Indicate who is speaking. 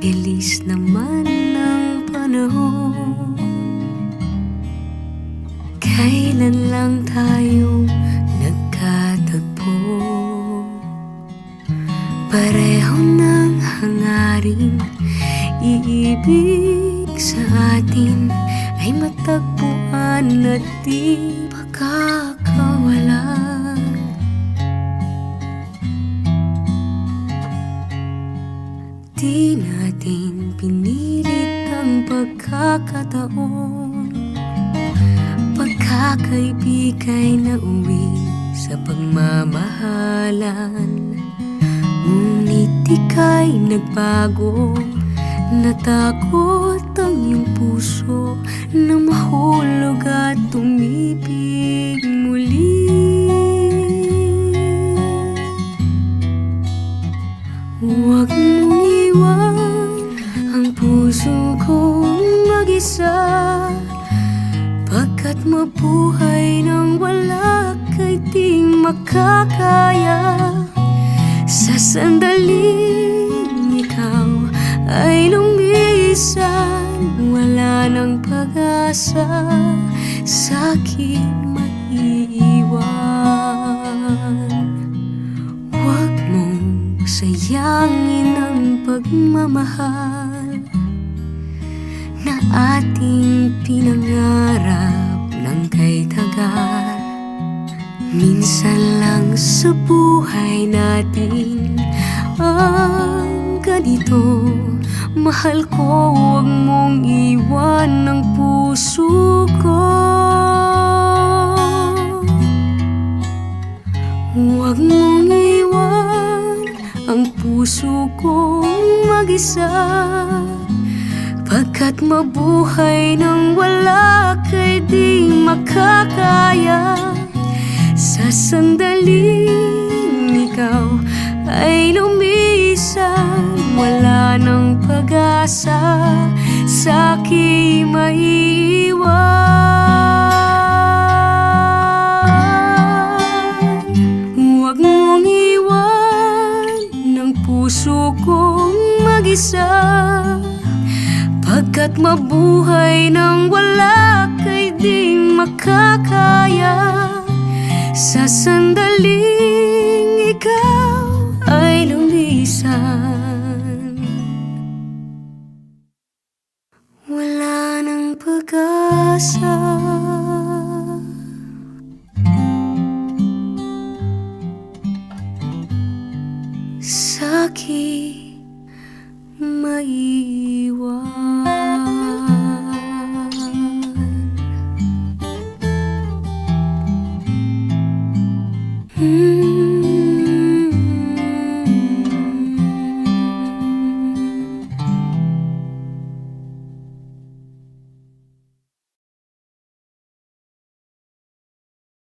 Speaker 1: bilis naman ng panahon. Kailan lang tayo nagkatagpo? Pareho ng hangaring iibig sa atin ay matagpuan at di makakawalan. Di natin pinilit ang pagkakataon, pagkakaibigay na uwi sa pagmamahalan. Ngunit ika'y nagbago, natakot ang iyong puso na mahulog at umibig muli. Huwag mong iwan ang puso kong mag-isa, pagkat mabuhay nang wala kay di makakaya. Sa sandaling ikaw ay lumisan, wala nang pag-asa sa'kin maiiwan. Huwag mong sayangin ang pagmamahal na ating pinangarap ng kay tagal. Minsan lang sa buhay natin ang ganito. Mahal ko, huwag mong iwan ang puso ko. Huwag mong iwan ang puso kong mag-isa, pagkat mabuhay nang wala kay di makakaya. Sa sandaling ikaw ay lumisan, wala nang pag-asa sa'kin maiiwan. Huwag mong iwan ng puso kong mag-isa, pagkat mabuhay nang wala kay di makakaya. Sa sandaling ikaw ay lumisan, wala nang pag-asa sa'kin maiiwan.